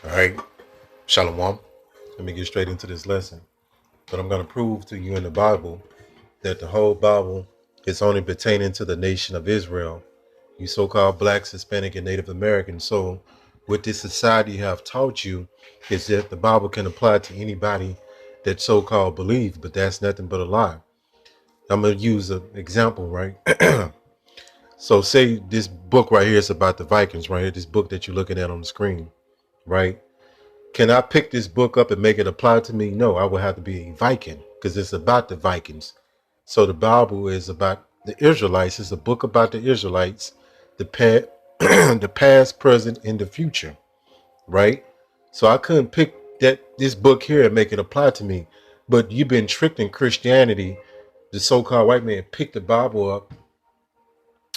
All right, Shalom. Let me get straight into this lesson. But I'm going to prove to you in the Bible that the whole Bible is only pertaining to the nation of Israel, you so-called blacks, Hispanic, and Native Americans. So what this society have taught you is that the Bible can apply to anybody that so-called believes, but that's nothing but a lie. I'm going to use an example, right? So say this book right here is about the Vikings, right here, this book that you're looking at on the screen, right? Can I pick this book up and make it apply to me? No, I would have to be a Viking because it's about the Vikings. So the Bible is about the Israelites. It's a book about the Israelites, the past, the past, present, and the future, right? So I couldn't pick this book here and make it apply to me. But you've been tricked in Christianity. The so-called white man picked the Bible up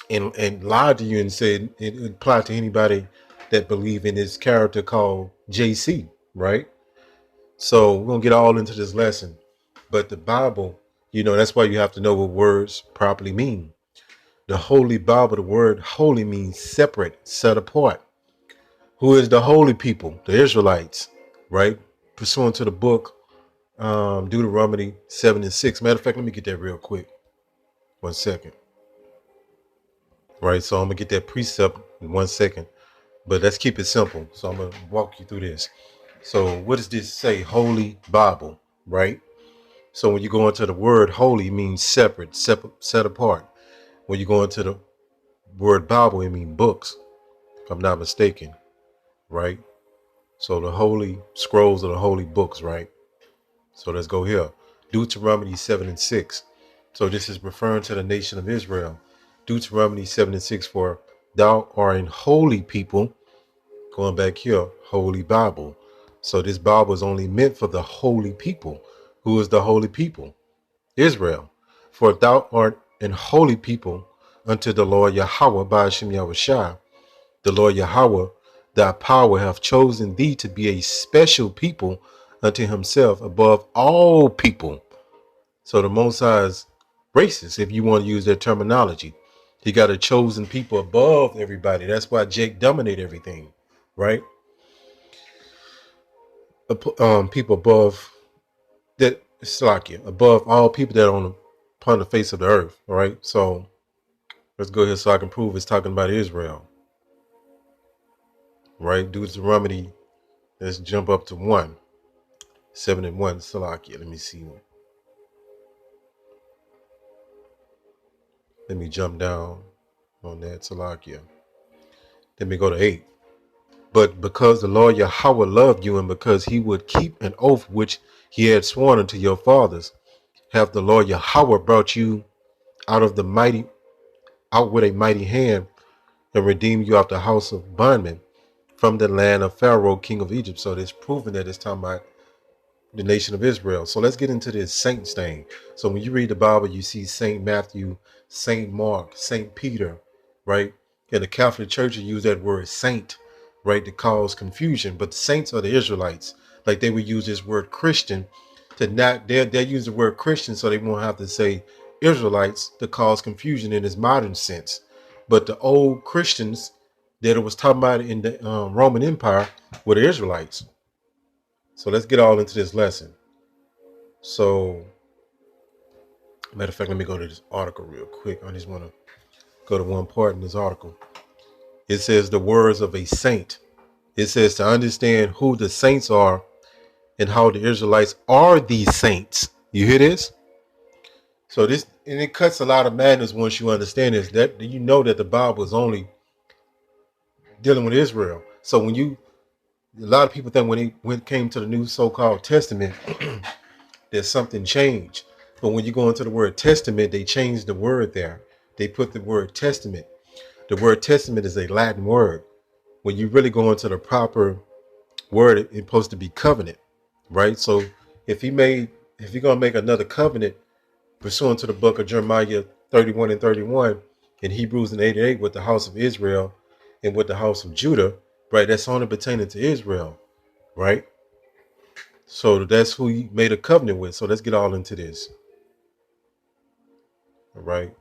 and lied to you and said it applied to anybody that believe in this character called JC, right? So we're gonna get all into this lesson. But the Bible, that's why you have to know what words properly mean. The Holy Bible, the word holy means separate, set apart. Who is the holy people? The Israelites, right? Pursuant to the book, Deuteronomy 7 and 6. Matter of fact, let me get that real quick. 1 second. Right, so I'm gonna get that precept in 1 second. But let's keep it simple. So I'm gonna walk you through this. So what does this say? Holy Bible, right? So when you go into the word holy, it means separate, set apart. When you go into the word Bible, it means books, if I'm not mistaken, right? So the holy scrolls are the holy books, right? So let's go here. Deuteronomy 7 and 6. So this is referring to the nation of Israel. Deuteronomy 7 and 6, for thou art an holy people. Going back here, Holy Bible. So this Bible is only meant for the holy people. Who is the holy people? Israel. For thou art an holy people unto the Lord Yahweh by Hashem Yahushua. The Lord Yahweh, thy power, hath chosen thee to be a special people unto himself above all people. So the Most High is racist, if you want to use their terminology. He got a chosen people above everybody. That's why Jake dominate everything, right? People above that, Slakia, above all people that are upon the face of the earth, all right? So let's go here so I can prove it's talking about Israel, right? Deuteronomy, let's jump up to 1, 7 and 1, Salakia. Let me see. Let me jump down on that, Salakia. Let me go to 8. But because the Lord Yahweh loved you, and because he would keep an oath which he had sworn unto your fathers, hath the Lord Yahweh brought you out of the mighty, out with a mighty hand, and redeemed you out the house of bondmen from the land of Pharaoh, king of Egypt. So it's proven that it's talking about the nation of Israel. So let's get into this saints thing. So when you read the Bible, you see Saint Matthew, Saint Mark, Saint Peter, right? In the Catholic Church, you use that word saint, right, to cause confusion. But the saints are the Israelites. Like they would use this word Christian to not, they use the word Christian so they won't have to say Israelites to cause confusion in its modern sense. But the old Christians that it was talking about in the Roman Empire were the Israelites. So let's get all into this lesson. So, matter of fact, let me go to this article real quick. I just want to go to one part in this article. It says the words of a saint. It says to understand who the saints are and how the Israelites are these saints. You hear this? So this, and it cuts a lot of madness once you understand this. That you know that the Bible is only dealing with Israel. So a lot of people think when it came to the new so-called Testament, that something changed. But when you go into the word testament, they changed the word there. They put the word testament. The word testament is a Latin word. When you really go into the proper word, it's supposed to be covenant, right? So if you're gonna make another covenant pursuant to the book of Jeremiah 31 and 31 and Hebrews and 88 with the house of Israel and with the house of Judah, right? That's only pertaining to Israel, right? So that's who he made a covenant with. So let's get all into this. All right.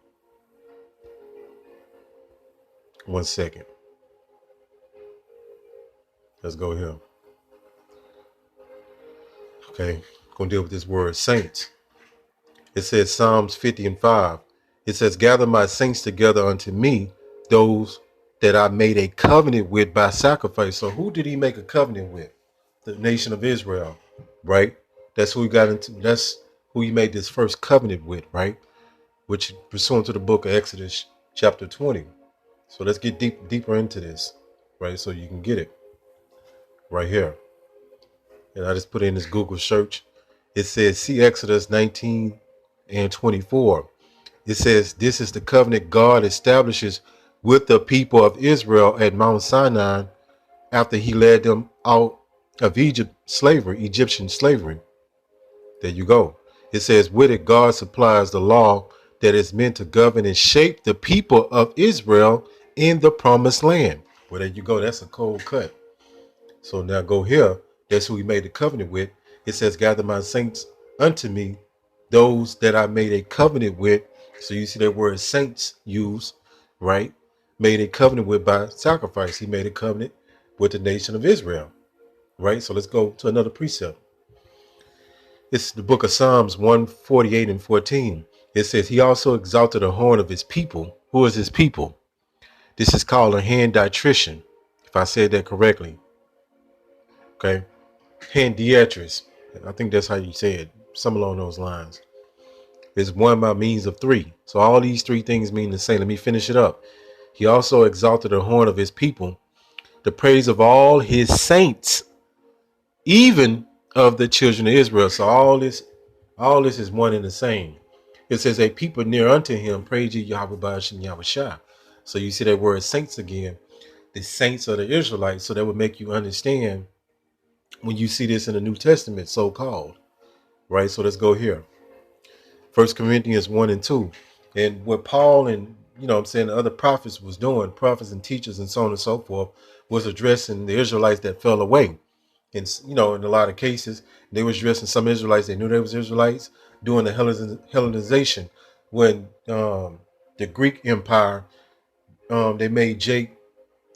1 second. Let's go here. Okay, gonna deal with this word saints. It says Psalms 50:5. It says, gather my saints together unto me, those that I made a covenant with by sacrifice. So who did he make a covenant with? The nation of Israel, right? That's who he got into. That's who he made this first covenant with, right? Which pursuant to the book of Exodus chapter 20. So let's get deeper into this, right? So you can get it right here. And I just put in this Google search. It says, see Exodus 19:24. It says, this is the covenant God establishes with the people of Israel at Mount Sinai after he led them out of Egyptian slavery. There you go. It says, with it, God supplies the law that is meant to govern and shape the people of Israel in the promised land. Well, there you go. That's a cold cut. So now go here. That's who he made the covenant with. It says, gather my saints unto me, those that I made a covenant with. So you see that word saints used, right? Made a covenant with by sacrifice. He made a covenant with the nation of Israel, right? So let's go to another precept. It's the book of Psalms 148:14. It says, he also exalted the horn of his people. Who is his people? This is called a handiatrician, if I said that correctly. Okay. Handiatrist. I think that's how you say it. Some along those lines. Is one by means of three. So all these three things mean the same. Let me finish it up. He also exalted the horn of his people, the praise of all his saints, even of the children of Israel. So all this is one and the same. It says, a people near unto him, praise ye Yahweh Ba'ashem Yahweh Shah. So you see that word saints again. The saints are the Israelites. So that would make you understand when you see this in the New Testament, so called. Right? So let's go here. 1 Corinthians 1:2. And what Paul and I'm saying the other prophets was doing, prophets and teachers and so on and so forth, was addressing the Israelites that fell away. And in a lot of cases, they was addressing some Israelites. They knew they was Israelites during the Hellenization when the Greek Empire they made Jake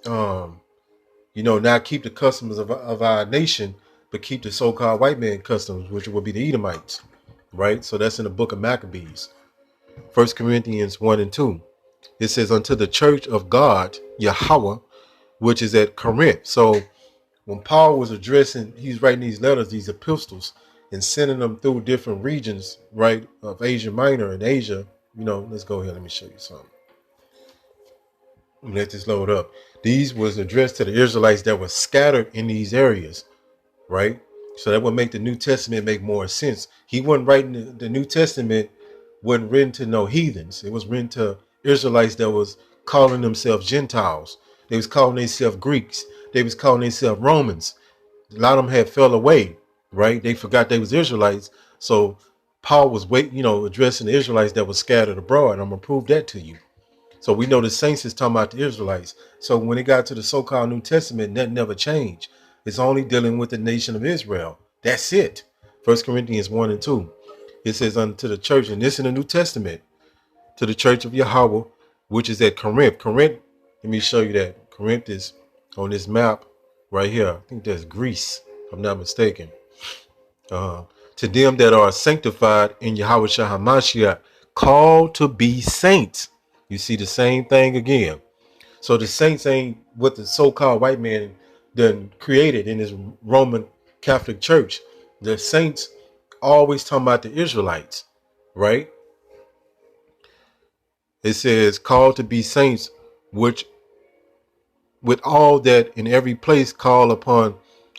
not keep the customs of our nation, but keep the so-called white man customs, which would be the Edomites, right? So that's in the book of Maccabees, 1 Corinthians 1:2. It says, unto the church of God, Yahweh, which is at Corinth. So when Paul was addressing, he's writing these letters, these epistles, and sending them through different regions, right, of Asia Minor and Asia. Let's go here. Let me show you something. Let this load up. These was addressed to the Israelites that were scattered in these areas, right? So that would make the New Testament make more sense. He wasn't writing the New Testament, wasn't written to no heathens. It was written to Israelites that was calling themselves Gentiles. They was calling themselves Greeks. They was calling themselves Romans. A lot of them had fell away, right? They forgot they was Israelites. So Paul was addressing the Israelites that was scattered abroad. I'm gonna prove that to you. So we know the saints is talking about the Israelites. So when it got to the so-called New Testament, that never changed. It's only dealing with the nation of Israel. That's it. 1 Corinthians 1:2. It says unto the church, and this in the New Testament, to the church of Yahweh, which is at Corinth. Corinth, let me show you that. Corinth is on this map right here. I think that's Greece, if I'm not mistaken. To them that are sanctified in Yahweh Shah HaMashiach, called to be saints. You see the same thing again. So the saints ain't what the so-called white man done created in his Roman Catholic Church. The saints always talking about the Israelites, right? It says called to be saints, which with all that in every place call upon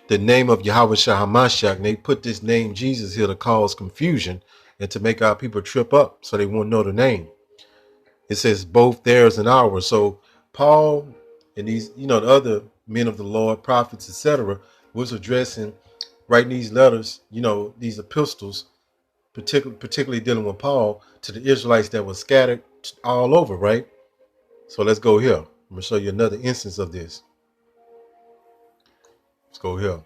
the name of Yahweh Shah HaMashiach. And they put this name Jesus here to cause confusion and to make our people trip up so they won't know the name. It says both theirs and ours. So Paul and these, the other men of the Lord, prophets, etc., was addressing, writing these letters, these epistles, particularly dealing with Paul, to the Israelites that were scattered all over, right? So let's go here. I'm going to show you another instance of this. Let's go here.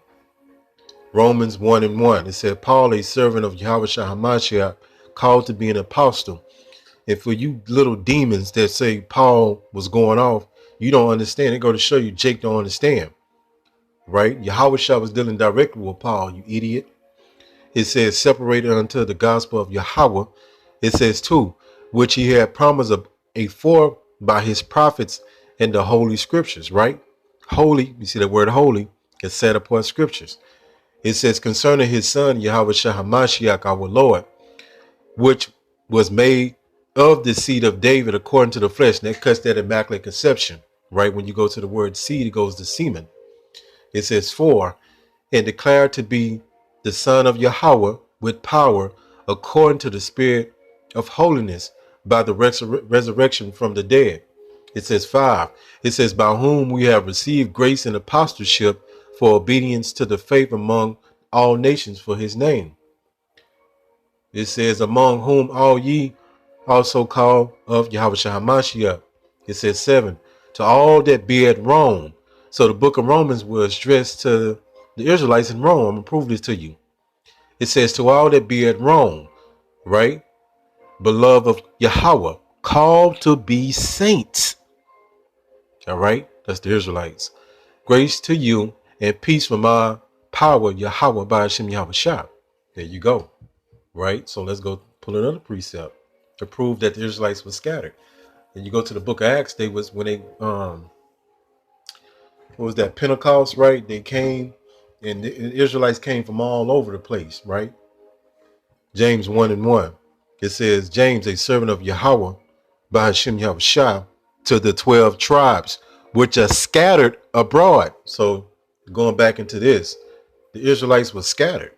Romans 1:1. It said, Paul, a servant of Yahweh Shah HaMashiach, called to be an apostle. And for you little demons that say Paul was going off, you don't understand. It go to show you Jake don't understand, right? Yahweh Shah was dealing directly with Paul, you idiot. It says separated unto the gospel of Yahweh. It says too, which he had promised afore by his prophets in the holy scriptures, right? Holy, you see the word holy, is set apart scriptures. It says concerning his son, Yahweh Shah HaMashiach, our Lord, which was made of the seed of David according to the flesh. And that cuts that immaculate conception, right? When you go to the word seed, it goes to semen. It says for, and declared to be the son of Yahweh with power according to the spirit of holiness by the resurrection from the dead. It says 5. It says by whom we have received grace and apostleship for obedience to the faith among all nations for his name. It says among whom all ye also called of Yahweh Shah HaMashiach. It says 7. To all that be at Rome. So the book of Romans was addressed to the Israelites in Rome. I'm going to prove this to you. It says to all that be at Rome, right? Beloved of Yahweh, called to be saints. All right? That's the Israelites. Grace to you and peace from our power, Yahweh, by Hashem Yahweh Shah. There you go. Right? So let's go pull another precept to prove that the Israelites were scattered. And you go to the book of Acts, they was when they what was that, Pentecost, right? They came and the Israelites came from all over the place, right? James 1:1. It says, James, a servant of Yahweh, by Hashem Yahweh Shah, to the 12 tribes, which are scattered abroad. So going back into this, the Israelites were scattered,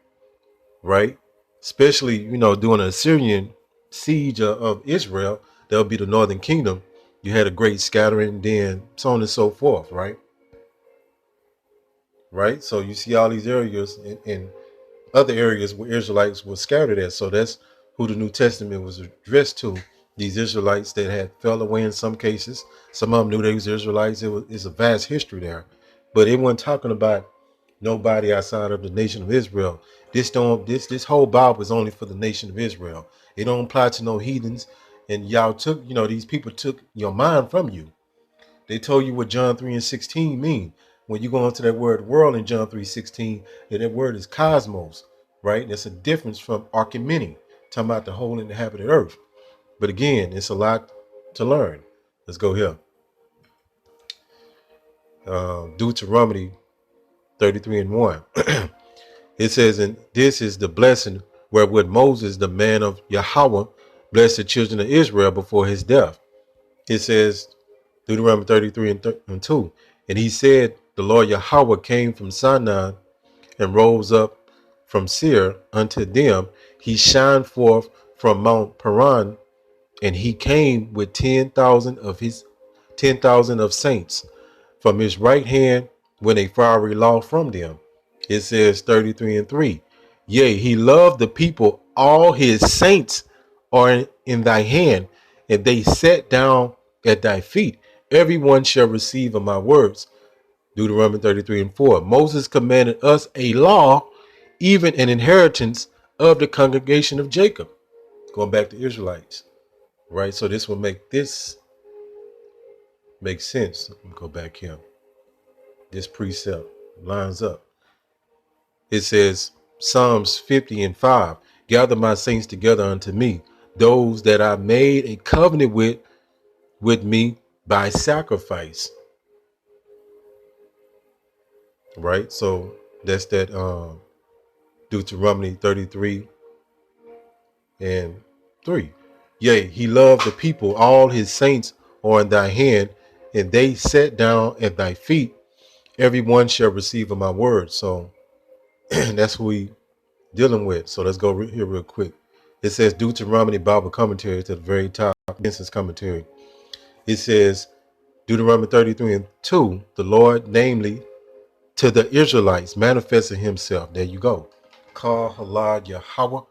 right? Especially, during the Assyrian siege of Israel, that would be the northern kingdom. You had a great scattering, then so on and so forth, right? Right? So you see all these areas in other areas where Israelites were scattered at. So that's who the New Testament was addressed to. These Israelites that had fell away in some cases. Some of them knew they was Israelites. It's a vast history there. But it wasn't talking about nobody outside of the nation of Israel. This whole Bible is only for the nation of Israel. It don't apply to no heathens. And y'all took, these people took your mind from you. They told you what John 3:16 mean. When you go into that word world in John 3:16, that word is cosmos, right? That's a difference from archimene, talking about the whole inhabited earth. But again, it's a lot to learn. Let's go here. Deuteronomy 33:1. It says, and this is the blessing wherewith Moses, the man of Yahweh, blessed the children of Israel before his death. It says, Deuteronomy 33:2. And he said, the Lord Yahweh came from Sinai and rose up from Seir unto them. He shined forth from Mount Paran, and he came with 10,000 of saints from his right hand when a fiery law from them. It says 33:3. Yea, he loved the people, all his saints are in thy hand, and they sat down at thy feet. Everyone shall receive of my words. Deuteronomy 33:4. Moses commanded us a law, even an inheritance of the congregation of Jacob. Going back to Israelites, right? So this will make sense. Let me go back here. This precept lines up. It says Psalms 50:5. Gather my saints together unto me, those that I made a covenant with me by sacrifice. Right? So that's that Deuteronomy 33:3. Yea, he loved the people, all his saints are in thy hand, and they sat down at thy feet. Everyone shall receive of my word. So that's who we dealing with. So let's go here real quick. It says Deuteronomy Bible commentary to the very top, Genesis commentary. It says Deuteronomy 33:2, the Lord, namely to the Israelites, manifested himself. There you go. Call Halad Yahweh,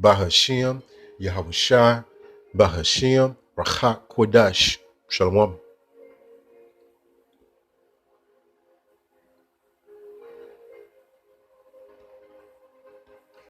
Bahashem, Yahweh Shai, Bahashem, Rachat Kodash. Shalom.